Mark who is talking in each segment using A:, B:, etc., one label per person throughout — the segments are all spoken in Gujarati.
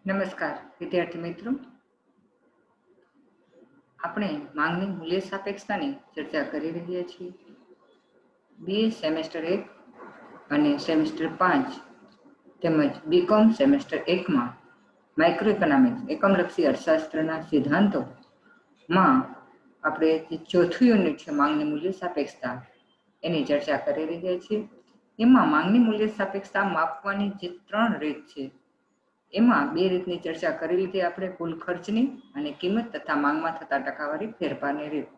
A: નમસ્કાર વિદ્યાર્થી મિત્રો, આપણે માંગની મૂલ્ય સાપેક્ષતાની ચર્ચા કરી રહ્યા છીએ. BA સેમેસ્ટર 1 અને સેમેસ્ટર 5 તેમજ બીકોમ સેમેસ્ટર 1માં માઇક્રો ઇકોનોમિક્સ એકમલક્ષી અર્થશાસ્ત્રના સિદ્ધાંતોમાં આપણે જે ચોથું યુનિટ છે માંગની મૂલ્ય સાપેક્ષતા, એની ચર્ચા કરી રહ્યા છીએ. એમાં માંગની મૂલ્ય સાપેક્ષતા માપવાની જે 3 રીત છે એમાં 2 રીતની ચર્ચા કરી લીધી આપણે, કુલ ખર્ચની અને કિંમત તથા માંગમાં થતા ટકાવારી ફેરફારની રીત.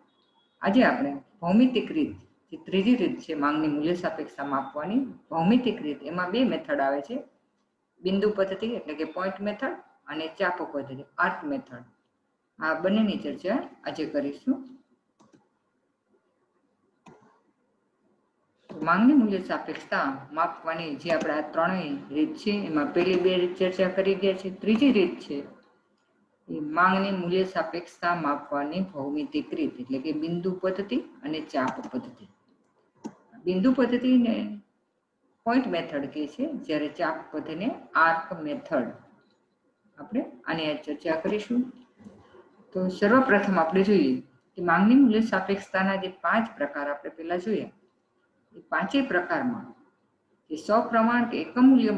A: આજે આપણે ભૌમિતિક રીત, જે ત્રીજી રીત છે માંગની મૂલ્ય સાપેક્ષતા માપવાની ભૌમિતિક રીત, એમાં 2 મેથડ આવે છે, બિંદુ પદ્ધતિ એટલે કે પોઈન્ટ મેથડ અને ચાપ પદ્ધતિ આર્ક મેથડ. આ બંનેની ચર્ચા આજે કરીશું. માંગની મૂલ્ય સાપેક્ષતા માપવાની જે આપણે આ ત્રણેય રીત છે એમાં પહેલી 2 રીત ચર્ચા કરી ગયા છે. ત્રીજી રીત છે એ માંગની મૂલ્ય સાપેક્ષતા માપવાની ભૌમિતિક રીત એટલે કે બિંદુ પદ્ધતિ અને ચાપ પદ્ધતિ. બિંદુ પદ્ધતિને પોઈન્ટ મેથડ કહે છે, જ્યારે ચાપ પદ્ધતિને આર્ક મેથડ. આપણે આની ચર્ચા કરીશું. તો સર્વપ્રથમ આપણે જોઈએ કે માંગની મૂલ્ય સાપેક્ષતાના જે 5 પ્રકાર આપણે પહેલા જોઈએ, એ 5 પ્રકારમાં જે સપ્રમાણ કે એકમ મૂલ્ય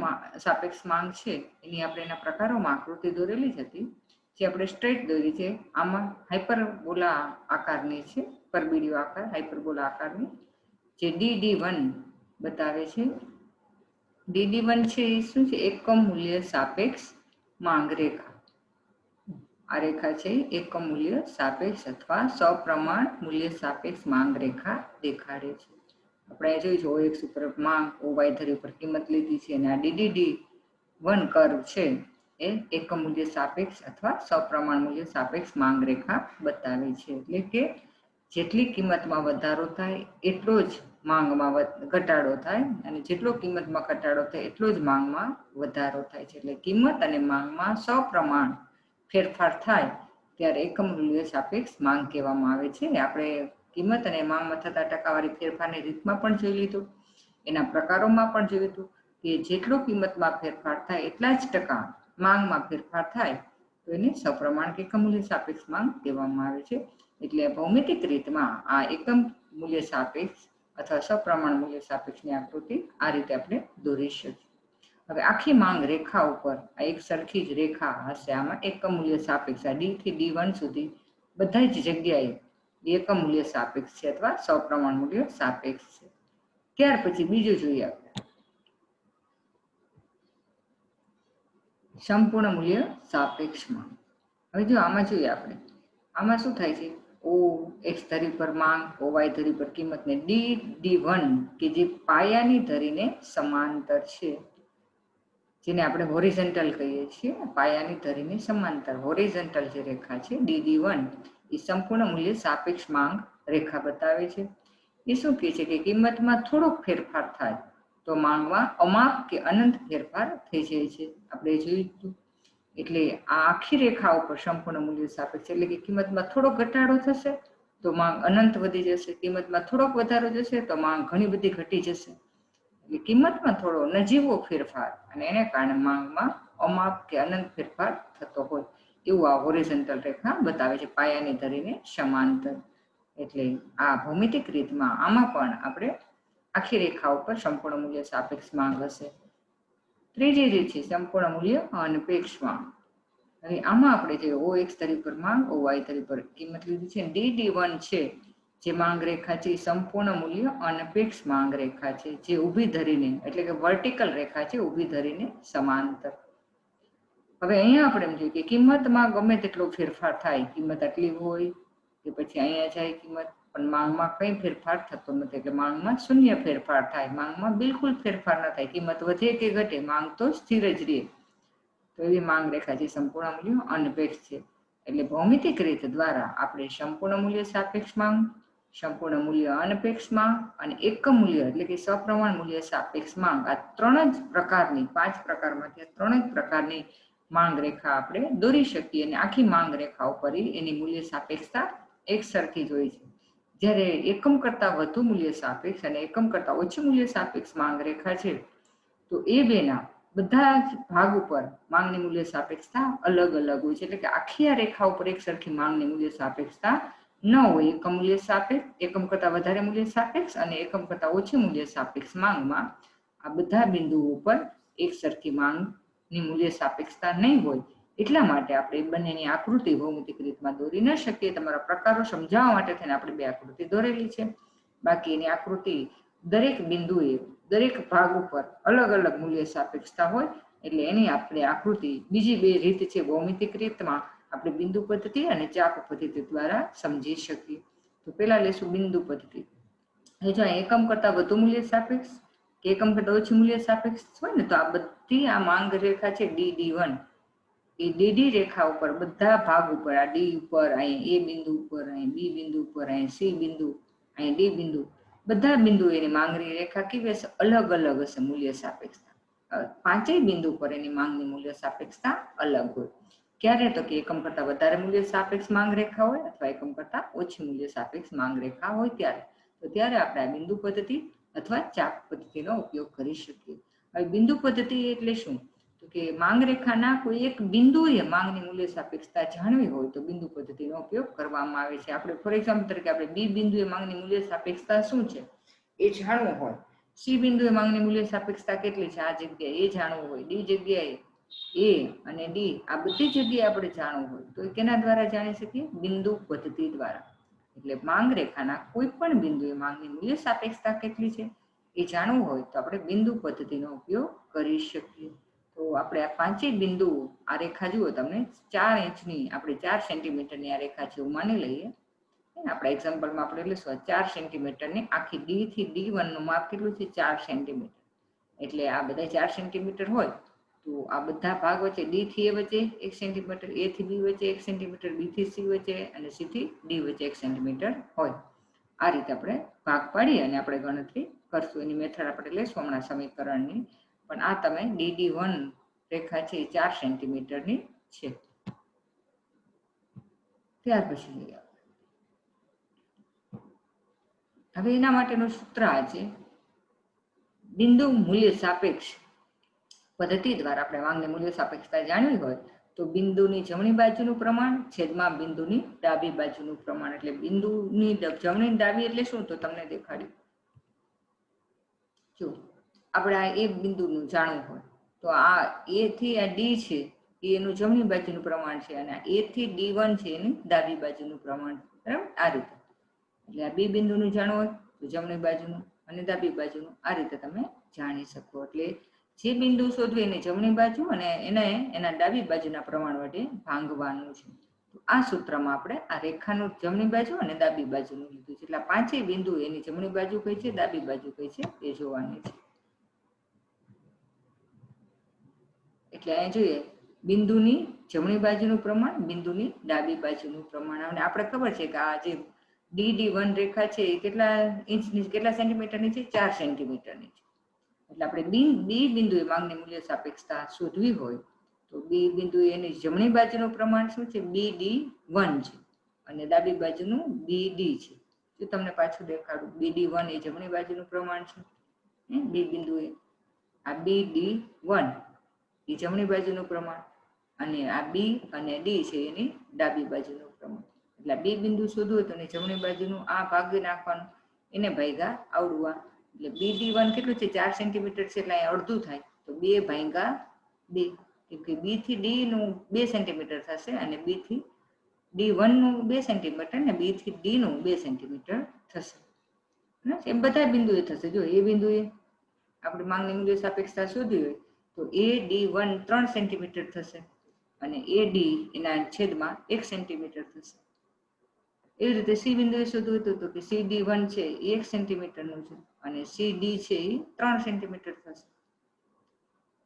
A: સાપેક્ષ માંગ છે એની આપણે એના પ્રકારોમાં આકૃતિ દોરેલી જ હતી, જે આપણે સ્ટ્રેટ દોરી છે. આમાં હાઇપરબોલા આકારની છે, પરબીડિયો આકાર હાઇપરબોલા આકારની, જે DD1 બતાવે છે. DD1 છે એ શું છે? એકમ મૂલ્ય સાપેક્ષ માંગ રેખા. આ રેખા છે એકમ મૂલ્ય સાપેક્ષ અથવા સપ્રમાણ મૂલ્ય સાપેક્ષ માંગ રેખા દેખાડે છે. આપણે જોઈશું OX ઉપર માંગ, OY ધરી ઉપર કિંમત લીધી છે, અને આ DD1 કર્વ છે એ એકમ મૂલ્ય સાપેક્ષ અથવા સપ્રમાણ મૂલ્ય સાપેક્ષ માંગ રેખા બતાવે છે. એટલે કે જેટલી કિંમતમાં વધારો થાય એટલો જ માંગમાં ઘટાડો થાય, અને જેટલો કિંમતમાં ઘટાડો થાય એટલો જ માંગમાં વધારો થાય છે. એટલે કિંમત અને માંગમાં સપ્રમાણ ફેરફાર થાય ત્યારે એકમ મૂલ્ય સાપેક્ષ માંગ કહેવામાં આવે છે. આપણે કિંમત અને માંગમાં થતા ટકાવારી ફેરફારની રીતમાં પણ જોઈ લીધું, એના પ્રકારોમાં પણ જોયું હતું કે જેટલો કિંમતમાં ફેરફાર થાય એટલા જ ટકા માંગમાં ફેરફાર થાય તો એને સપ્રમાણ કે એકમ મૂલ્ય સાપેક્ષ માંગ કહેવામાં આવે છે. એટલે ભૌમિતિક રીતમાં આ એકમ મૂલ્ય સાપેક્ષ અથવા સપ્રમાણ મૂલ્ય સાપેક્ષની આકૃતિ આ રીતે આપણે દોરી શકીએ. હવે આખી માંગ રેખા ઉપર આ એક સરખી જ રેખા હશે. આમાં એકમ મૂલ્ય સાપેક્ષ D થી D1 સુધી બધા જ જગ્યાએ એકમ મૂલ્ય સાપેક્ષ છે અથવા સપ્રમાણ મૂલ્ય સાપેક્ષ છે. ત્યાર પછી બીજું જોઈએ આપણે સંપૂર્ણ મૂલ્ય સાપેક્ષ માંગ. હવે જો આમાં જોઈએ આપણે, આમાં શું થાય છે? OX ધરી પર માંગ, OY ધરી પર કિંમત ને DD1 કે જે પાયાની ધરીને સમાંતર છે, જેને આપણે હોરિઝોન્ટલ કહીએ છીએ. પાયાની ધરીને સમાંતર હોરિઝોન્ટલ જે રેખા છે DD1 એ સંપૂર્ણ મૂલ્ય સાપેક્ષ માંગ રેખા બતાવે છે. એ શું કહે છે કે કિંમતમાં થોડોક ફેરફાર થાય તો માંગમાં અમાપ કે અનંત ફેરફાર થઈ જાય છે. આપણે જોયું. એટલે આ આખી રેખા ઉપર સંપૂર્ણ મૂલ્ય સાપેક્ષ એટલે કે કિંમતમાં થોડો ઘટાડો થશે તો માંગ અનંત વધી જશે, કિંમતમાં થોડોક વધારો જશે તો માંગ ઘણી બધી ઘટી જશે. એટલે કિંમતમાં થોડો નજીવો ફેરફાર અને એને કારણે માંગમાં અમાપ કે અનંત ફેરફાર થતો હોય એવું આ હોરિઝોન્ટલ રેખા બતાવે છે, પાયાની ધરીને સમાંતર. એટલે આ ભૌમિતિક રીતમાં આમાં પણ આપણે આખી રેખા ઉપર સંપૂર્ણ મૂલ્ય સાપેક્ષ માંગ હશે. ત્રીજી રીત છે સંપૂર્ણ મૂલ્ય અનપેક્ષ માંગ. હવે આમાં આપણે જે OX ધરી પર માંગ, OY ધરી પર કિંમત લીધી છે, DD1 છે જે માંગ રેખા છે, સંપૂર્ણ મૂલ્ય અનપેક્ષ માંગ રેખા છે, જે ઊભી ધરીને એટલે કે વર્ટિકલ રેખા છે, ઊભી ધરીને સમાંતર. હવે અહીંયા આપણે એમ જોઈએ કે કિંમતમાં ગમે તેટલો ફેરફાર થાય, કિંમત આટલી હોય કે પછી અહીંયા જાય કિંમત, પણ માંગમાં કંઈ ફેરફાર થતો નથી. એટલે માંગમાં શૂન્ય ફેરફાર થાય, માંગમાં બિલકુલ ફેરફાર ન થાય. કિંમત વધે કે ઘટે, માંગ તો સ્થિર જ રહે. તો એવી માંગ રેખા જે સંપૂર્ણ મૂલ્ય અનપેક્ષ છે. એટલે ભૌમિતિક રીત દ્વારા આપણે સંપૂર્ણ મૂલ્ય સાપેક્ષ માંગ, સંપૂર્ણ મૂલ્ય અનપેક્ષ માંગ અને એકમ મૂલ્ય એટલે કે સપ્રમાણ મૂલ્ય સાપેક્ષ માંગ, આ 3 જ પ્રકારની 5 પ્રકારમાંથી 3 જ પ્રકારની માંગ રેખા આપણે દોરી શકીએ. અને આખી માંગ રેખા ઉપર એની મૂલ્ય સાપેક્ષતા એક સરખી જ હોય છે. જ્યારે એકમ કરતાં વધુ મૂલ્ય સાપેક્ષ અને એકમ કરતાં ઓછું મૂલ્ય સાપેક્ષ માંગ રેખા છે, તો એ બેના બધા જ ભાગ ઉપર માંગની મૂલ્ય સાપેક્ષતા અલગ અલગ હોય છે, એટલે કે આખી આ રેખા ઉપર એક સરખી માંગની મૂલ્ય સાપેક્ષતા ન હોય. એકમ મૂલ્ય સાપેક્ષ, એકમ કરતા વધારે મૂલ્ય સાપેક્ષ અને એકમ કરતા ઓછી મૂલ્ય સાપેક્ષ માંગમાં આ બધા બિંદુઓ ઉપર એક સરખી માંગની મૂલ્ય સાપેક્ષતા નહીં હોય. એટલા માટે આપણે બંનેની આકૃતિ ભૌમિતિક રીતમાં દોરી ન શકીએ. તમારા પ્રકારો સમજાવવા માટે થઈને આપણે બે આકૃતિ દોરેલી છે. બાકી એની આકૃતિ દરેક બિંદુએ દરેક ભાગ ઉપર અલગ અલગ મૂલ્ય સાપેક્ષતા હોય, એટલે એની આપણે આકૃતિ બીજી બે રીત છે ભૌમિતિક રીતમાં આપણે બિંદુ પદ્ધતિ અને ચાપ પદ્ધતિ દ્વારા સમજી શકીએ. તો પેલા લેશું બિંદુ પદ્ધતિ. જો એકમ કરતા વધુ મૂલ્ય સાપેક્ષ કે એકમ કરતા ઓછી મૂલ્ય સાપેક્ષ હોય ને, તો આ બધી આ માંગ રેખા છે DD1, એ ડીડી રેખા ઉપર બધા ભાગ ઉપર આ ડી ઉપર, અહીં એ બિંદુ ઉપર, અહીં બી બિંદુ ઉપર, અહીં સી બિંદુ, અહીં ડી બિંદુ, બધા બિંદુ એની માંગની રેખા કેવી હશે? અલગ અલગ હશે મૂલ્ય સાપેક્ષતા. પાંચેય બિંદુ પર એની માંગની મૂલ્ય સાપેક્ષતા અલગ હોય. ક્યારે? તો કે એકમ કરતા વધારે મૂલ્ય સાપેક્ષ માંગ રેખા હોય અથવા એકમ કરતા ઓછી મૂલ્ય સાપેક્ષ માંગ રેખા હોય ત્યારે. તો ત્યારે આપણે આ બિંદુ પદ્ધતિ અથવા ચાપ પદ્ધતિનો ઉપયોગ કરી શકીએ. હવે બિંદુ પદ્ધતિ એટલે શું? તો કે માંગ રેખાના કોઈ એક બિંદુએ માંગની મૂલ્ય સાપેક્ષતા જાણવી હોય તો બિંદુ પદ્ધતિનો ઉપયોગ કરવામાં આવે છે. આપણે ફોર એક્ઝામ્પલ તરીકે આપણે બી બિંદુએ માંગની મૂલ્ય સાપેક્ષતા શું છે એ જાણવું હોય, સી બિંદુએ માંગની મૂલ્ય સાપેક્ષતા કેટલી છે આ જગ્યાએ એ જાણવું હોય, ડી જગ્યાએ એ અને ડી આ બધી જગ્યાએ આપણે જાણવું હોય તો કેના દ્વારા જાણી શકીએ? બિંદુ પદ્ધતિ દ્વારા. એટલે માંગ રેખાના કોઈ પણ બિંદુએ માંગની મૂલ્ય સાપેક્ષતા કેટલી છે એ જાણવું હોય તો આપણે બિંદુ પદ્ધતિનો ઉપયોગ કરી શકીએ. તો આપણે આ પાંચેય બિંદુઓ આ રેખા જુઓ, તમને 4 ઇંચની આપણે 4 સેન્ટીમીટરની આ રેખા છે એવું માની લઈએ. આપણા એક્ઝામ્પલમાં આપણે લઈશું 4 સેન્ટીમીટરની આખી ડી થી D1 નું માપ કેટલું છે? 4 સેન્ટીમીટર. એટલે આ બધા 4 સેન્ટીમીટર હોય તો આ બધા ભાગ વચ્ચે ડી થી એ વચ્ચે 1 સેન્ટીમીટર, એ થી બી વચ્ચે 1 સેન્ટીમીટર, બી થી સી વચ્ચે અને સી થી ડી વચ્ચે 1 સેન્ટીમીટર હોય. આ રીતે આપણે ભાગ પાડી અને આપણે ગણતરી કરશું. એની મેથડ આપણે લઈશું હમણાં સમીકરણની. પણ આ તમે DD1 રેખા છે એ 4 સેન્ટીમીટરની છે. ત્યાર પછી હવે એના માટેનું સૂત્ર આ છે. બિંદુ મૂલ્ય સાપેક્ષ પદ્ધતિ દ્વારા આપણે માંગની મૂલ્ય સાપેક્ષતા જાણવી હોય તો બિંદુની જમણી બાજુનું પ્રમાણ છેદમાં બિંદુની ડાબી બાજુનું પ્રમાણ. એટલે બિંદુની જમણી ડાબી એટલે શું? તો તમને દેખાડ્યું. જો આપણે આ એક બિંદુનું જાણવું હોય તો આ એ થી આ ડી છે એનું જમણી બાજુનું પ્રમાણ છે અને એ થી D1 છે એની ડાબી બાજુનું પ્રમાણ. બરાબર? આ રીતે. એટલે આ બી બિંદુનું જાણવું હોય તો જમણી બાજુનું અને ડાબી બાજુનું આ રીતે તમે જાણી શકો. એટલે જે બિંદુ શોધવું એની જમણી બાજુ અને એના ડાબી બાજુના પ્રમાણ વડે ભાંગવાનું છે. તો આ સૂત્રમાં આપણે આ રેખાનું જમણી બાજુ અને ડાબી બાજુનું લીધું છે. એટલે પાંચેય બિંદુ એની જમણી બાજુ કઈ છે, ડાબી બાજુ કઈ છે એ જોવાની છે. એટલે અહીંયા જોઈએ બિંદુની જમણી બાજુનું પ્રમાણ, બિંદુની ડાબી બાજુનું પ્રમાણ. અને આપણે ખબર છે કે આ જે DD1 રેખા છે એ કેટલા ઇંચની, કેટલા સેન્ટીમીટરની છે? 4 સેન્ટીમીટરની છે. એટલે આપણે બી બિંદુએ માંગની મૂલ્ય સાપેક્ષતા શોધવી હોય તો બી બિંદુએ એની જમણી બાજુનું પ્રમાણ શું છે? BD1 છે અને ડાબી બાજુનું BD છે. જો તમને પાછું દેખાડું, BD1 એ જમણી બાજુનું પ્રમાણ છે. બી બિંદુએ આ BD1 એ જમણી બાજુનું પ્રમાણ અને આ બી અને ડી છે એની ડાબી બાજુનું પ્રમાણ. એટલે બી બિંદુ શોધવું હોય તો એની જમણી બાજુનું આ ભાગ નાખવાનું, એને ભાગ્યા આવડવા. એટલે BD1 કેટલું છે? 4 સેન્ટીમીટર છે એટલે અહીં અડધું થાય તો 2/2. કેમ કે બી થી ડી નું 2 સેન્ટીમીટર થશે અને બી થી D1 નું 2 સેન્ટીમીટર ને બી થી ડી નું 2 સેન્ટીમીટર થશે. એમ બધા બિંદુએ થશે. જો એ બિંદુએ આપણે માંગની મૂલ્ય સાપેક્ષતા શોધવી હોય તો AD1 3 સેન્ટીમીટર થશે અને AD એના છેદમાં 1 સેન્ટીમીટર થશે. એવી રીતે સી બિંદુએ શોધવું હતું તો કે CD1 છે એ 1 સેન્ટીમીટરનું છે અને CD છે એ 3 સેન્ટીમીટર થશે.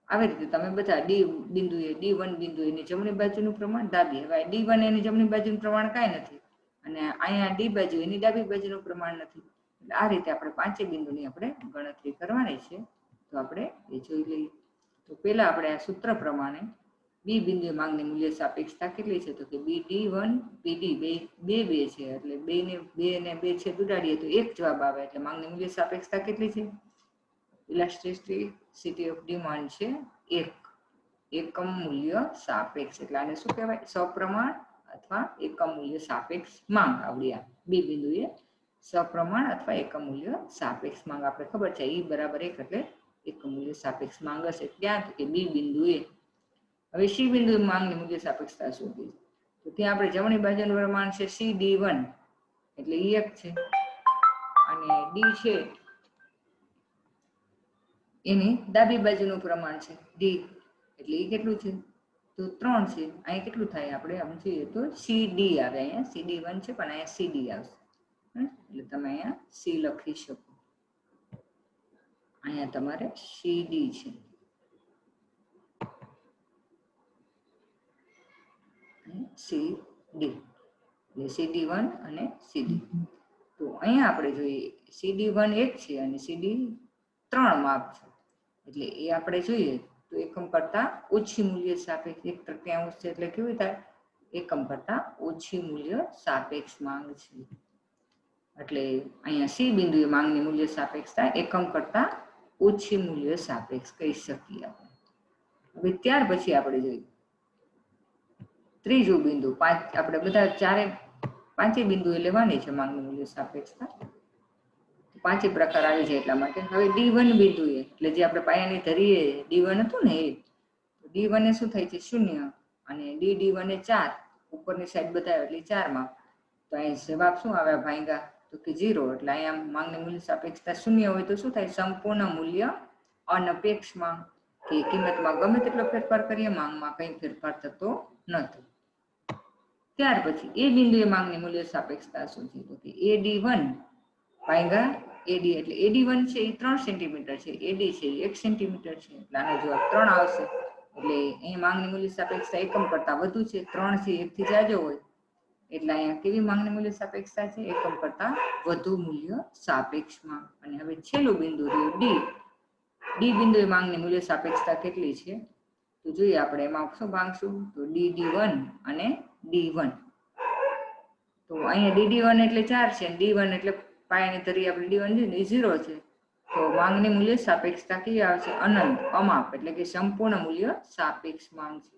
A: આવી રીતે તમે બધા ડી બિંદુએ D1 બિંદુ એની જમણી બાજુનું પ્રમાણ, ડાબી. હવે D1 એની જમણી બાજુનું પ્રમાણ કાંઈ નથી અને અહીંયા ડી બાજુ એની ડાબી બાજુનું પ્રમાણ નથી. એટલે આ રીતે આપણે પાંચે બિંદુની આપણે ગણતરી કરવાની છે. તો આપણે એ જોઈ લઈએ. તો પહેલા આપણે આ સૂત્ર પ્રમાણે બી બિંદુએ માંગની મૂલ્ય સાપેક્ષતા કેટલી છે? તો કે BD1 BD બે છે એટલે 2 ને 2 છેદ ઉડાડીએ તો 1 જવાબ આવે. એટલે માંગની મૂલ્ય સાપેક્ષતા કેટલી છે? ઇલાસ્ટિસિટી ઓફ ડિમાન્ડ છે 1 એકમ મૂલ્ય સાપેક્ષ એટલે આને શું કહેવાય? સપ્રમાણ અથવા એકમ મૂલ્ય સાપેક્ષ માંગ. આવડી આ બી બિંદુએ સપ્રમાણ અથવા એકમ મૂલ્ય સાપેક્ષ માંગ આપણે ખબર છે E બરાબર 1 એટલે એકમ મૂલ્ય સાપેક્ષ માંગ હશે. ક્યાં? તો કે બી બિંદુએ. હવે સી બિંદુએ માંગની મૂલ્ય સાપેક્ષતા શોધી. તો ત્યાં આપણે જમણી બાજુનું પ્રમાણ છે CD1 એટલે E1 છે અને ડી છે એની ડાબી બાજુનું પ્રમાણ છે ડી એટલે એ કેટલું છે? તો 3 છે. અહીંયા કેટલું થાય? આપણે આમ જોઈએ તો સીડી આવે. અહીંયા CD1 છે પણ અહીંયા સીડી આવશે. એટલે તમે અહીંયા સી લખી શકો. અહીંયા તમારે સીડી છે. સીડી એટલે CD1 અને સીડી. તો અહીંયા આપણે જોઈએ CD1 1 છે અને સીડી 3 માપ છે. એટલે એ આપણે જોઈએ તો એકમ કરતા ઓછી મૂલ્ય સાપેક્ષ 1/3 છે એટલે કેવી થાય? એકમ કરતા ઓછી મૂલ્ય સાપેક્ષ માંગ છે. એટલે અહીંયા સી બિંદુએ માંગની મૂલ્ય સાપેક્ષતા એકમ કરતા ઓછી મૂલ્ય સાપેક્ષ કહી શકીએ આપણે. હવે ત્યાર પછી આપણે જોઈએ ત્રીજું બિંદુ. આપણે બધા પાંચે બિંદુએ લેવાની છે માંગની મૂલ્ય સાપેક્ષતા. પાંચે પ્રકાર આવી જાય એટલા માટે. હવે D1 બિંદુએ એટલે જે આપણે પાયાની ધરીએ D1 હતું ને એ D1 એ શું થાય છે? 0 અને D1 એ 4 ઉપરની સાઈડ બતાવે એટલે 4 માં. તો અહીં જવાબ શું આવે ભાઈગા? તો કે 0. એટલે અહીંયા માંગની મૂલ્ય સાપેક્ષતા 0 હોય તો શું થાય? સંપૂર્ણ મૂલ્ય અનપેક્ષ માંગ કે કિંમતમાં ગમે તેટલો ફેરફાર કરીએ માંગમાં કંઈ ફેરફાર થતો નથી. ત્યાર પછી એ બિંદુએ માંગની મૂલ્ય સાપેક્ષતા શું છે? તો કે AD1 ભાગ્યા AD એટલે AD1 છે એ 3 સેન્ટીમીટર છે, AD છે એ 1 સેન્ટીમીટર છે. એટલે આનો જવાબ 3 આવશે. એટલે અહીં માંગની મૂલ્ય સાપેક્ષતા એકમ કરતા વધુ છે. 3 છે 1 થી જાજો હોય એટલે અહીંયા કેવી માંગની મૂલ્ય સાપેક્ષતા છે? એકમ કરતા વધુ મૂલ્ય સાપેક્ષ માંગ. અને હવે છેલ્લું બિંદુ રહ્યું ડી બિંદુએ માંગની મૂલ્ય સાપેક્ષતા કેટલી છે? તો જોઈએ આપણે એમાં શું ભાંગશું? તો D1 અને D1. તો અહીંયા DD1 એટલે 4 છે, D1 એટલે પાયાની ધરી આપણે D1 છે ને એ 0 છે. તો માંગની મૂલ્ય સાપેક્ષતા કેવી આવશે? અનંત, અમાપ એટલે કે સંપૂર્ણ મૂલ્ય સાપેક્ષ માંગ છે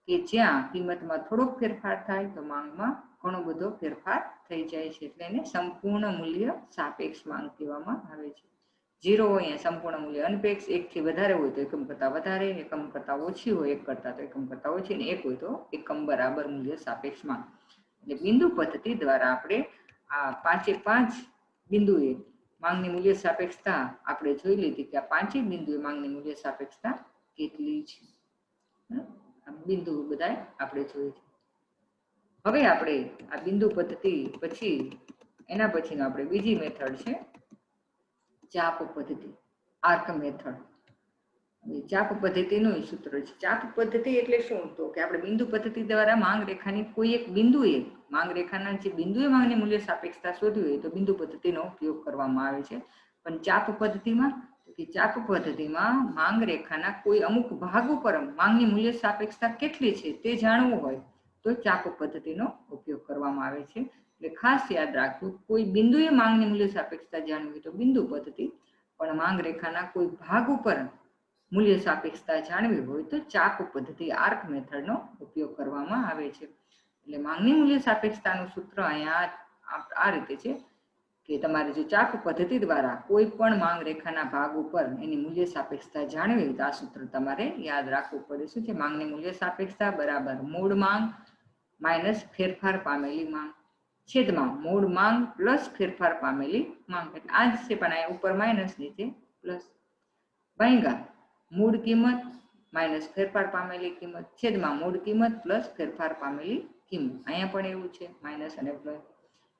A: કે જ્યાં કિંમતમાં થોડોક ફેરફાર થાય તો માંગમાં ઘણો બધો ફેરફાર થઈ જાય છે. એટલે એને સંપૂર્ણ મૂલ્ય સાપેક્ષ માંગ કહેવામાં આવે છે. 0 હોય અહીંયા સંપૂર્ણ મૂલ્ય અનપેક્ષ, 1 થી વધારે હોય તો એકમ કરતા વધારે, એકમ કરતા ઓછી હોય 1 કરતા તો એકમ કરતા ઓછી, અને 1 હોય તો એકમ બરાબર મૂલ્ય સાપેક્ષ માંગ. એટલે બિંદુ પદ્ધતિ દ્વારા આપણે આ 5 બિંદુએ માંગની મૂલ્ય સાપેક્ષતા આપણે જોઈ લીધી કે આ 5 બિંદુએ માંગની મૂલ્ય સાપેક્ષતા કેટલી છે. બિંદુ બધા આપણે જોઈ છે. હવે આપણે આ બિંદુ પદ્ધતિ પછી એના પછીનો આપણે બીજી મેથડ છે ચાપ પદ્ધતિ, આર્ક મેથડ. ચાપ પદ્ધતિનું સૂત્ર છે. ચાપ પદ્ધતિ એટલે શું? તો કે આપણે બિંદુ પદ્ધતિ દ્વારા માંગ રેખાની કોઈ એક બિંદુએ માંગ રેખાના જે બિંદુએ માંગની મૂલ્ય સાપેક્ષતા શોધવી હોય તો બિંદુ પદ્ધતિનો ઉપયોગ કરવામાં આવે છે. પણ ચાપ પદ્ધતિમાં માંગ રેખાના કોઈ અમુક ભાગ ઉપર માંગની મૂલ્ય સાપેક્ષતા કેટલી છે તે જાણવું હોય તો ચાપ પદ્ધતિનો ઉપયોગ કરવામાં આવે છે. એટલે ખાસ યાદ રાખવું, કોઈ બિંદુએ માંગની મૂલ્ય સાપેક્ષતા જાણવી હોય તો બિંદુ પદ્ધતિ, પણ માંગ રેખાના કોઈ ભાગ ઉપર મૂલ્ય સાપેક્ષતા જાણવી હોય તો ચાપ પદ્ધતિ, આર્ક મેથડનો ઉપયોગ કરવામાં આવે છે. એટલે માંગની મૂલ્ય સાપેક્ષતાનું સૂત્ર અહીંયા આ રીતે છે કે તમારે જો ચાપ પદ્ધતિ દ્વારા કોઈ પણ માંગ રેખાના ભાગ ઉપર એની મૂલ્ય સાપેક્ષતા જાણવી હોય તો આ સૂત્ર તમારે યાદ રાખવું પડે. શું છે? માંગની મૂલ્ય સાપેક્ષતા બરાબર મૂળ માંગ માઇનસ ફેરફાર પામેલી માંગ છેદમાં મૂળ માંગ પ્લસ ફેરફાર પામેલી માંગ. એટલે આ જ છે પણ અહીંયા ઉપર માઇનસ નીચે પ્લસ. ભાગ્યા મૂળ કિંમત માઇનસ ફેરફાર પામેલી કિંમત છેદમાં મૂળ કિંમત પ્લસ ફેરફાર પામેલી કિંમત. અહીંયા પણ એવું છે માઇનસ અને પ્લસ.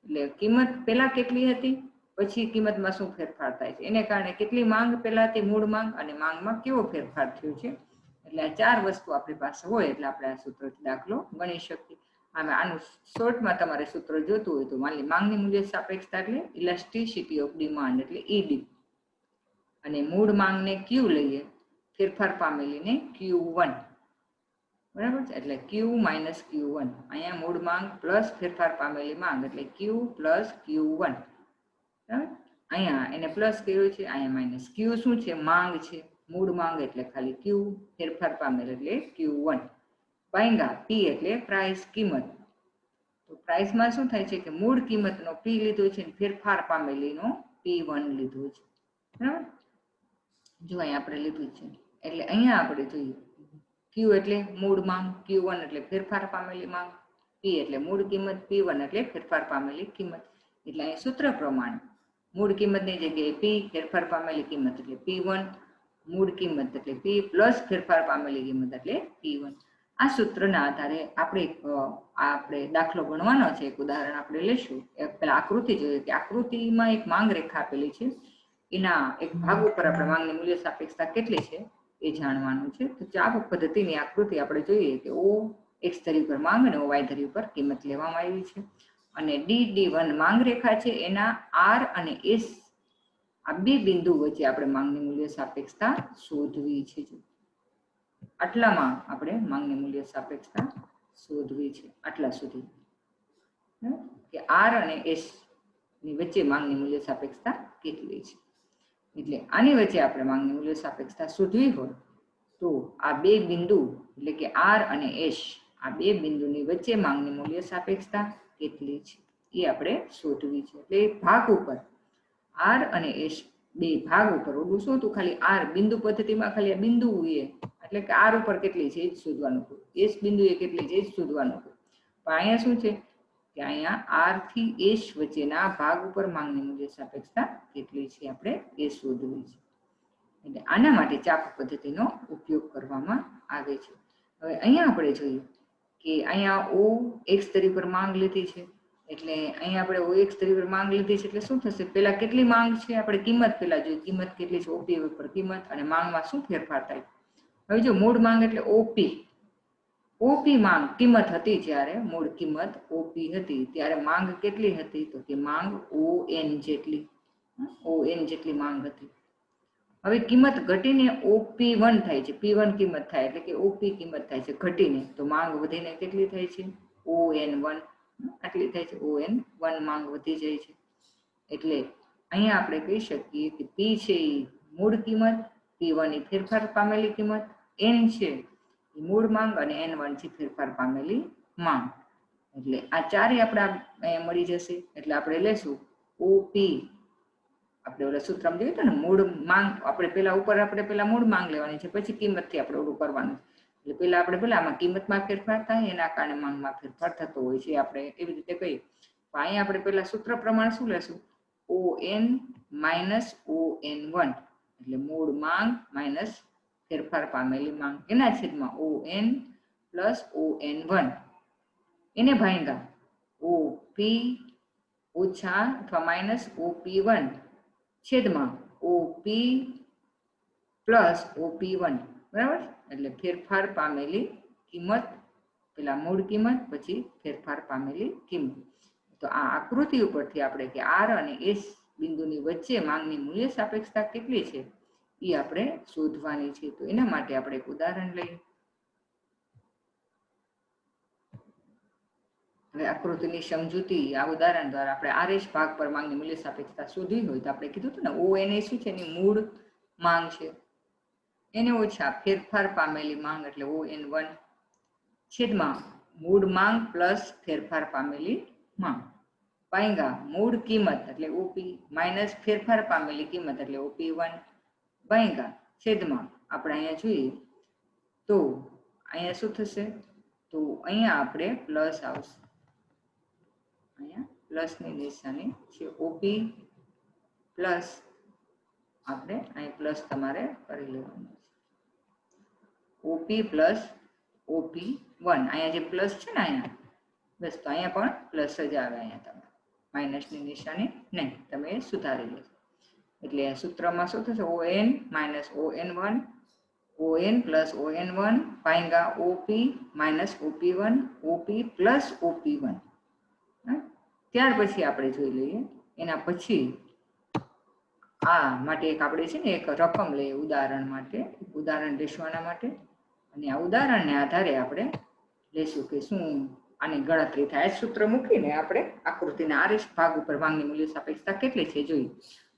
A: એટલે કિંમત પહેલા કેટલી હતી પછી કિંમતમાં શું ફેરફાર થાય છે એને કારણે કેટલી માંગ પહેલા હતી મૂળ માંગ અને માંગમાં કેવો ફેરફાર થયો છે. એટલે આ 4 વસ્તુ આપણી પાસે હોય એટલે આપણે આ સૂત્રથી દાખલો ગણી શકીએ. આનું શોર્ટમાં તમારે સૂત્ર જોતું હોય તો માંગની મૂલ્ય સાપેક્ષતા એટલે ઇલાસ્ટિસિટી ઓફ ડિમાન્ડ એટલે ED, અને મૂળ માંગને Q લઈએ, ફેરફાર પામેલીને Q1. બરાબર છે? એટલે Q માઇનસ Q1. અહીંયા મૂળ માંગ પ્લસ ફેરફાર પામેલી માંગ એટલે Q પ્લસ Q1. બરાબર? અહીંયા એને પ્લસ કર્યું છે, અહીંયા માઇનસ. Q શું છે? માંગ છે. મૂળ માંગ એટલે ખાલી ક્યુ, ફેરફાર પામેલ એટલે Q1, ભાંગ્યા પી એટલે પ્રાઇસ કિંમત. તો પ્રાઇસમાં શું થાય છે કે મૂળ કિંમતનો પી લીધો છે અને ફેરફાર પામેલીનો P1 લીધો છે. બરાબર, જો અહીંયા આપણે લીધું છે એટલે અહીંયા આપણે જોઈએ ક્યુ એટલે મૂળ માંગ, Q1 એટલે ફેરફાર પામેલી માંગ, પી એટલે મૂળ કિંમત, P1 એટલે ફેરફાર પામેલી કિંમત. એટલે અહીં સૂત્ર પ્રમાણે મૂળ કિંમતની જગ્યાએ પી, ફેરફાર પામેલી કિંમત એટલે P1, મૂળ કિંમત એટલે પી પ્લસ ફેરફાર પામેલી કિંમત એટલે P1. આ સૂત્રના આધારે આપણે દાખલો ગણવાનો છે. એક ઉદાહરણ આપણે લઈશું. પેલા આકૃતિ જોઈએ કે આકૃતિમાં એક માંગ રેખા આપેલી છે, એના એક ભાગ ઉપર આપણે માંગની મૂલ્ય સાપેક્ષતા કેટલી છે એ જાણવાનું છે. તો ચાપ પદ્ધતિની આકૃતિ આપણે જોઈએ કે ઓ એક્સ ધરી ઉપર માંગ અને ઓ વાય ધરી ઉપર કિંમત લેવામાં આવી છે, અને D1 માંગ રેખા છે, એના આર અને એસ આ બે બિંદુ વચ્ચે આપણે માંગની મૂલ્ય સાપેક્ષતા શોધવી છે. આટલામાં આપણે માંગની મૂલ્ય સાપેક્ષતા શોધવી છે, આટલા સુધી કે આર અને એસ ની વચ્ચે માંગની મૂલ્ય સાપેક્ષતા કેટલી છે. એટલે આની વચ્ચે આપણે માંગની મૂલ્ય સાપેક્ષતા શોધવી હોય તો આ બે બિંદુ એટલે કે આર અને એસ, આ બે બિંદુની વચ્ચે માંગની મૂલ્ય સાપેક્ષતા કેટલી છે એ આપણે શોધવી છે. એટલે ભાગ ઉપર આર અને એસ બે ભાગ ઉપર ઓલું શું હતું, ખાલી આર બિંદુ પદ્ધતિમાં ખાલી આ બિંદુ એટલે કે આર ઉપર કેટલી છે એ જ શોધવાનું હતું, એસ બિંદુ એ કેટલી છે એ જ શોધવાનું હતું. પણ અહીંયા શું છે કે અહીંયા આર થી એસ વચ્ચેના ભાગ ઉપર માંગની મૂલ્ય સાપેક્ષતા કેટલી છે આપણે એ શોધવી છે. એટલે આના માટે ચાપ પદ્ધતિનો ઉપયોગ કરવામાં આવે છે. હવે અહીંયા આપણે જોઈએ કે અહીંયા ઓ એક્સ ધરી પર માંગ લીધી છે, એટલે અહીંયા આપણે ઓ એક્સ ધરી પર માંગ લીધી છે એટલે શું થશે, પેલા કેટલી માંગ છે આપણે કિંમત પેલા જોઈએ, કિંમત કેટલી છે ઓપી ઉપર કિંમત, અને માંગમાં શું ફેરફાર થાય. હવે જો મૂળ માંગ એટલે ઓપી માંગ કિંમત હતી, જ્યારે મૂળ કિંમત ઓપી હતી ત્યારે માંગ કેટલી હતી, તો કે માંગ ON જેટલી માંગ હતી. હવે કિંમત ઘટીને OP1 થાય છે, P1 કિંમત થાય એટલે કે ઓપી કિંમત થાય છે ઘટીને, તો માંગ વધીને કેટલી થાય છે ON1 આટલી થાય છે. ON1 માંગ વધી જાય છે. એટલે અહીંયા આપણે કહી શકીએ કે પી છે એ મૂળ કિંમત, P1 એ ફેરફાર પામેલી કિંમત, N છે એ મૂળ માંગ અને N1 છે ફેરફાર પામેલી માંગ. એટલે આ ચારે આપણે અહીંયા મળી જશે. એટલે આપણે લેશું ઓપી, આપણે ઓલા સૂત્રમાં જોયું હતું ને મૂળ માંગ, આપણે પેલા મૂળ માંગ લેવાની છે, પછી કિંમતથી આપણે ઓલું કરવાનું છે. એટલે પેલા આપણે આમાં કિંમતમાં ફેરફાર થાય એના કારણે માંગમાં ફેરફાર થતો હોય છે, આપણે એવી રીતે કહીએ. તો અહીંયા આપણે પેલા સૂત્ર પ્રમાણે શું લેશું, ON માઇનસ ON1 એટલે મૂળ માંગ માઇનસ ફેરફાર પામેલી માંગ એના છેદમાં ON પ્લસ ON1 એને ભાંગ્યા OP ઓછા અથવા માઇનસ OP1 છેદમાં OP પ્લસ OP1. બરાબર, એટલે ફેરફાર પામેલી કિંમત, પેલા મૂળ કિંમત પછી ફેરફાર પામેલી કિંમત. તો આ આકૃતિ ઉપરથી આપણે કે આર અને એસ બિંદુની વચ્ચે માંગની મૂલ્ય સાપેક્ષતા કેટલી છે એ આપણે શોધવાની છે. તો એના માટે આપણે એક ઉદાહરણ લઈએ. હવે આકૃતિની સમજૂતી આ ઉદાહરણ દ્વારા આપણે આરએસ ભાગ પર માંગની મૂલ્ય સાપેક્ષતા શોધવી હોય તો આપણે કીધું હતું ને ON શું છે, એની મૂળ માંગ છે, એને ઓછા ફેરફાર પામેલી માંગ એટલે ON1 છેદમાં મૂળ માંગ પ્લસ ફેરફાર પામેલી માંગ ભાંગ્યા મૂળ કિંમત એટલે OP માઇનસ ફેરફાર પામેલી કિંમત એટલે OP1 ભાંગ્યા છેદમાં આપણે અહીંયા જોઈએ તો અહીંયા શું થશે, તો અહીંયા આપણે પ્લસ આવશે, અહીંયા પ્લસની નિશાની છે, OP પ્લસ આપણે અહીં પ્લસ તમારે કરી લેવાનું છે, OP પ્લસ OP1. અહીંયા જે પ્લસ છે ને અહીંયા બસ, તો અહીંયા પણ પ્લસ જ આવે, અહીંયા તમે માઇનસની નિશાની નહીં, તમે સુધારી લેશો. એટલે આ સૂત્રમાં શું થશે, ON minus ON1 ON plus ON1 ભાંગ્યા OP minus OP1 OP plus OP1. ત્યાર પછી આપણે જોઈ લઈએ એના પછી આ માટે એક આપણે છે ને એક રકમ લઈએ ઉદાહરણ માટે, ઉદાહરણ લેશવાના માટે, અને આ ઉદાહરણને આધારે આપણે લેશું કે શું આની ગણતરી થાય. સૂત્ર મૂકીને આપણે આકૃતિના આરએસ ભાગ ઉપર માંગની મૂલ્ય સાપેક્ષતા કેટલી છે જોઈએ.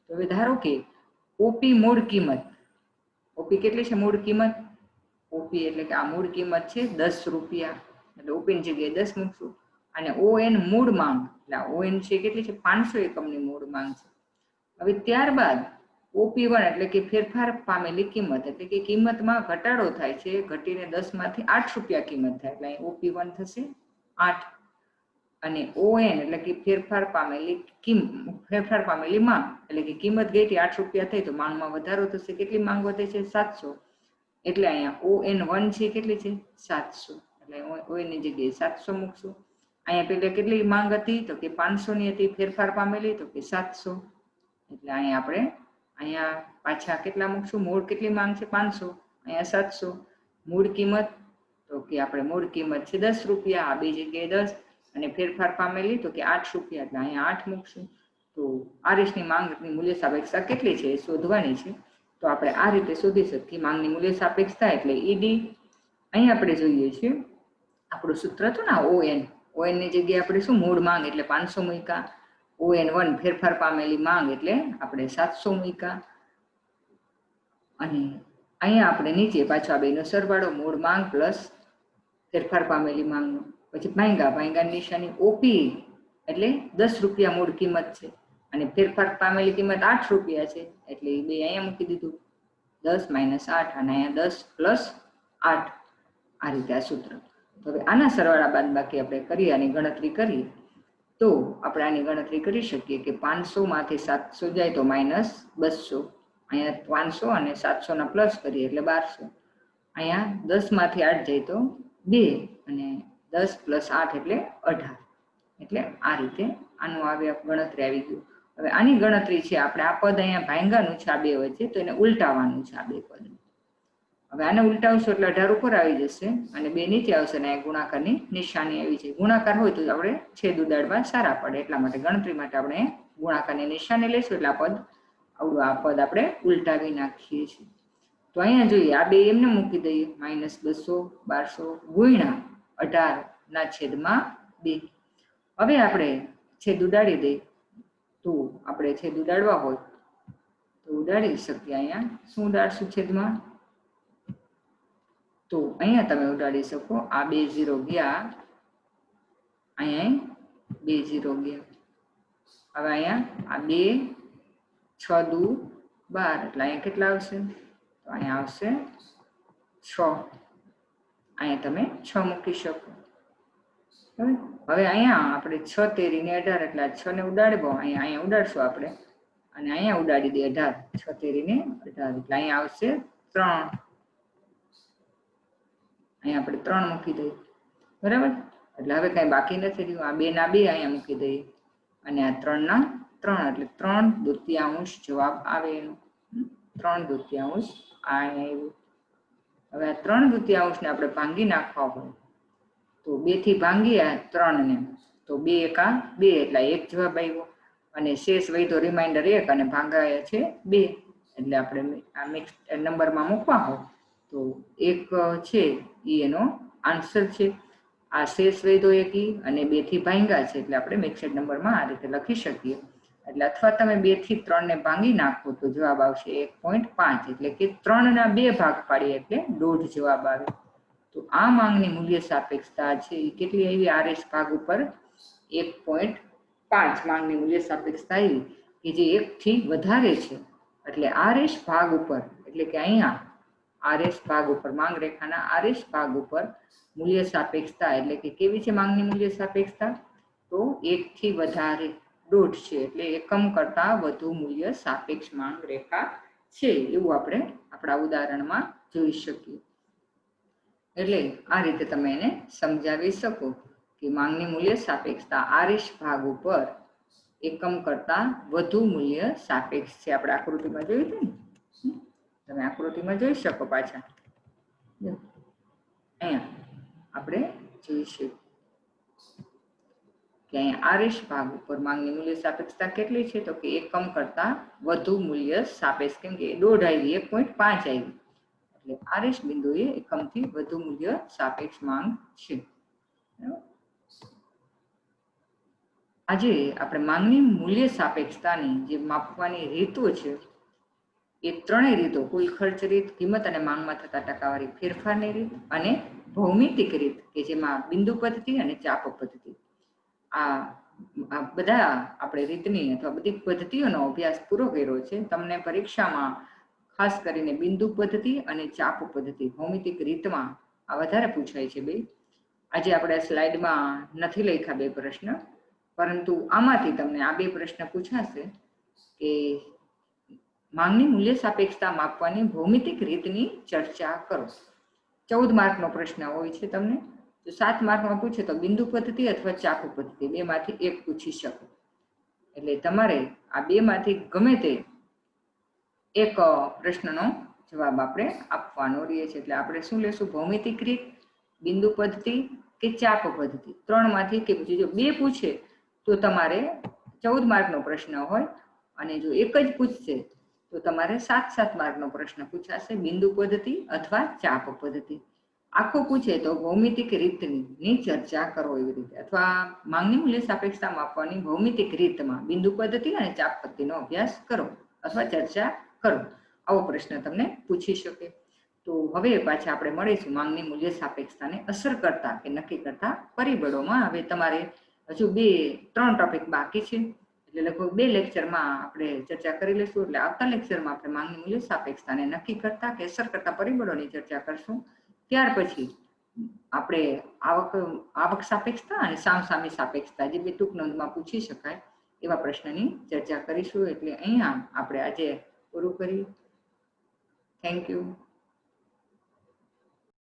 A: તો હવે ધારો કે OP મૂળ કિંમત ઓપી કેટલી છે મૂળ કિંમત? ઓપી એટલે કે આ મૂળ કિંમત છે 10 રૂપિયા, એટલે ઓપી ની જગ્યાએ 10 મૂકશું. અને ઓએન મૂળ માંગ, એટલે ઓએન છે કેટલી છે 500 એકમની મૂળ માંગ છે. હવે ત્યારબાદ OP1 એટલે કે ફેરફાર પામેલી કિંમત, એટલે કે કિંમતમાં ઘટાડો થાય છે, ઘટીને 10 માંથી 8 રૂપિયા કિંમત થાય, એટલે અહીં OP1 થશે 8. અને ON એટલે કે ફેરફાર પામેલી માંગ, એટલે કે કિંમત ગઈ હતી 8 રૂપિયા થઈ તો માંગમાં વધારો થશે. કેટલી માંગ વધે છે? 700. એટલે અહીંયા ON1 છે કેટલી છે? 700. એટલે ON ની જગ્યાએ 700 મૂકશું. અહીંયા પેલા કેટલી માંગ હતી? તો કે 500 ની હતી, ફેરફાર પામેલી તો કે 700. એટલે અહીંયા આપણે અહીંયા પાછા કેટલા મૂકશું? મૂળ કેટલી માંગ છે? 500, અહીંયા 700. મૂળ કિંમત તો કે આપણે મૂળ કિંમત છે 10 રૂપિયા, આ બે જગ્યાએ 10, અને ફેરફાર પામેલી તો કે 8 રૂપિયા, એટલે અહીંયા 8 મૂકશું. તો આરએસની માંગની મૂલ્ય સાપેક્ષતા કેટલી છે એ શોધવાની છે. તો આપણે આ રીતે શોધી શકીએ માંગની મૂલ્ય સાપેક્ષતા એટલે ઈડી. અહીં આપણે જોઈએ છીએ આપણું સૂત્ર હતું ને ઓએન ની જગ્યાએ આપણે શું મૂળ માંગ એટલે 500 મૂક્યા, ON1 ફેરફાર પામેલી માંગ એટલે આપણે 700 મૂક્યા. અને અહીંયા આપણે નીચે પાછા બેનો સરવાળો મૂળ માંગ પ્લસ ફેરફાર પામેલી માંગનો, પછી ભાંગાની નિશાની. ઓપી એટલે 10 રૂપિયા મૂળ કિંમત છે અને ફેરફાર પામેલી કિંમત 8 રૂપિયા છે, એટલે એ બે અહીંયા મૂકી દીધું, 10 - 8 અને અહીંયા 10 + 8. આ રીતે આ સૂત્ર. હવે આના સરવાળા બાદબાકી આપણે કરીએ, આની ગણતરી કરીએ તો આપણે આની ગણતરી કરી શકીએ કે 500 માંથી 700 જાય તો -200, અહીંયા 500 અને 700 ના પ્લસ કરીએ એટલે 1200, અહીંયા 10 માંથી 8 જાય તો 2 અને 10 + 8 એટલે 18. એટલે આ રીતે આનું ગણતરી આવી ગયું. હવે આની ગણતરી છે આપણે આ પદ અહીંયા ભાંગાનું છે આ બે વચ્ચે, તો એને ઉલટાવવાનું છે આ બે પદ. હવે આને ઉલટાવશો એટલે 18 ઉપર આવી જશે અને 2 નીચે આવશે અને ગુણાકારની નિશાની આવી છે. ગુણાકાર હોય તો આપણે છેદ ઉડાડવા સારા પડે, એટલા માટે ગણતરી માટે આપણે ગુણાકારની નિશાની લઈશું, એટલે આ પદ આપણે ઉલટાવી નાખીએ છીએ. તો અહીંયા જોઈએ આ બે એમને મૂકી દઈએ, -200 1200 ગુણ્યા 18 ના છેદમાં 2. હવે આપણે છેદ ઉડાડી દઈએ, તો આપણે છેદ ઉડાડવા હોય તો ઉડાડી શકીએ. અહીંયા શું ઉડાડશું છેદમાં? તો અહીંયા તમે ઉડાડી શકો, આ 2 0 ગયા, અહીંયા 2 0 ગયા. હવે અહીંયા આ 2 6 દુ 12, એટલે અહીંયા કેટલા આવશે? તો અહીંયા આવશે 6. અહીંયા તમે 6 મૂકી શકો. હવે અહીંયા આપણે 6 તેરીને 18, એટલે 6 ને ઉડાડવો, અહીંયા ઉડાડશું આપણે અને અહીંયા ઉડાડી દે 18, 6 તેરીને 18, એટલે અહીંયા આવશે 3. અહીંયા આપણે 3 મૂકી દઈએ, બરાબર. એટલે હવે કઈ બાકી નથી રહ્યું, આ 2 ના 2 અહીંયા મૂકી દઈએ અને આ 3 ના 3, એટલે 3/2 જવાબ આવે એનો. 3/2 આ અહીંયા આવ્યું. હવે આ 3/2 ને આપણે ભાંગી નાખવા હોય તો 2 થી ભાંગીએ 3 ને તો 2 એકા 2, એટલે 1 જવાબ આવ્યો અને શેષ વધ્યો રિમાઇન્ડર 1 અને ભાંગાયા છે 2, એટલે આપણે આ મિક્સ નંબરમાં મૂકવા હોય તો 1 છે એ એનો આન્સર છે. આ શેષ વધ્યો 1 અને 2 થી ભાંગ્યા છે, એટલે આપણે મિક્સડ નંબરમાં આ રીતે લખી શકીએ. એટલે અથવા તમે 2 થી 3 ને ભાંગી નાખો તો જવાબ આવશે 1.5, એટલે કે 3 ના 2 ભાગ પાડીએ એટલે 1.5 જવાબ આવે. તો આ માંગની મૂલ્ય સાપેક્ષતા છે એ કેટલી આવી? આરએસ ભાગ ઉપર 1.5 માંગની મૂલ્ય સાપેક્ષતા આવી કે જે 1 થી વધારે છે. એટલે આરએસ ભાગ ઉપર, એટલે કે અહીંયા આરએસ ભાગ ઉપર માંગ રેખાના આરએસ ભાગ ઉપર મૂલ્ય સાપેક્ષતા એટલે કે કેવી છે માંગની મૂલ્ય સાપેક્ષતા? તો 1 થી વધારે 1.5 છે, એટલે એકમ કરતા વધુ મૂલ્ય સાપેક્ષ માંગ રેખા છે, એવું આપણે આપણા ઉદાહરણમાં જોઈ શકીએ. એટલે આ રીતે તમે એને સમજાવી શકો કે માંગની મૂલ્ય સાપેક્ષતા આરએસ ભાગ ઉપર એકમ કરતા વધુ મૂલ્ય સાપેક્ષ છે. આપણે આકૃતિમાં જોયું હતું ને, તમે આકૃતિમાં જોઈ શકો પાછા. અહીંયા આપણે જોઈશું કે અહીંયા આરએસ ભાગ ઉપર માંગની મૂલ્ય સાપેક્ષતા કેટલી છે? તો કે એકમ કરતા વધુ મૂલ્ય સાપેક્ષ, કેમ કે 1.5 આવી 1.5 આવી, એટલે આરએસ બિંદુએ એકમથી વધુ મૂલ્ય સાપેક્ષ માંગ છે. આજે આપણે માંગની મૂલ્ય સાપેક્ષતાની જે માપવાની રીતો છે એ ત્રણેય રીતો કુલ ખર્ચ રીત, કિંમત અને માંગમાં થતા ટકાવારી ફેરફારની રીત અને ભૌમિતિક રીત કે જેમાં બિંદુ પદ્ધતિ અને ચાપ પદ્ધતિ, આ બધા આપણે રીતની અથવા બધી પદ્ધતિઓનો અભ્યાસ પૂરો કર્યો છે. તમને પરીક્ષામાં ખાસ કરીને બિંદુ પદ્ધતિ અને ચાપ પદ્ધતિ ભૌમિતિક રીતમાં આ વધારે પૂછાય છે. બે આજે આપણે સ્લાઇડમાં નથી લખ્યા બે પ્રશ્ન, પરંતુ આમાંથી તમને આ બે પ્રશ્ન પૂછાશે કે માંગની મૂલ્ય સાપેક્ષતા માપવાની ભૌમિતિક રીતની ચર્ચા કરો. 14 માર્કનો પ્રશ્ન હોય છે. તમને જો 7 માર્કમાં પૂછે તો બિંદુ પદ્ધતિ અથવા ચાપ પદ્ધતિ બેમાંથી એક પૂછી શકો. એટલે તમારે આ બેમાંથી ગમે તે એક પ્રશ્નનો જવાબ આપણે આપવાનો રહે છે. એટલે આપણે શું લેશું? ભૌમિતિક રીત, બિંદુ પદ્ધતિ કે ચાપ પદ્ધતિ, ત્રણમાંથી કે પૂછે. જો બે પૂછે તો તમારે 14 માર્કનો પ્રશ્ન હોય, અને જો એક જ પૂછશે તો તમારે 7-7 માર્કનો પ્રશ્ન પૂછાશે, બિંદુ પદ્ધતિ અથવા ચાપ પદ્ધતિ. આખો પૂછે તો ભૌમિતિક રીતની ચર્ચા કરો એવી રીતે, અથવા માંગની મૂલ્ય સાપેક્ષતા માપવાની ભૌમિતિક રીતમાં બિંદુ પદ્ધતિ અને ચાપ પદ્ધતિનો અભ્યાસ કરો અથવા ચર્ચા કરો, આવો પ્રશ્ન તમને પૂછી શકે. તો હવે પાછા આપણે મળીશું માંગની મૂલ્ય સાપેક્ષતાને અસર કરતા કે નક્કી કરતા પરિબળોમાં. હવે તમારે હજુ 2-3 ટોપિક બાકી છે, એટલે લગભગ 2 લેક્ચરમાં આપણે ચર્ચા કરી લઈશું. એટલે આવતા લેક્ચરમાં આપણે માંગની મૂલ્ય સાપેક્ષતાને નક્કી કરતા કે અસર કરતા પરિબળોની ચર્ચા કરશું. ત્યાર પછી આપણે આવક સાપેક્ષતા અને સામસામી સાપેક્ષતા, જે બે ટૂંક નોંધમાં પૂછી શકાય એવા પ્રશ્નની ચર્ચા કરીશું. એટલે અહીંયા આપણે આજે પૂરું કરી. Thank you.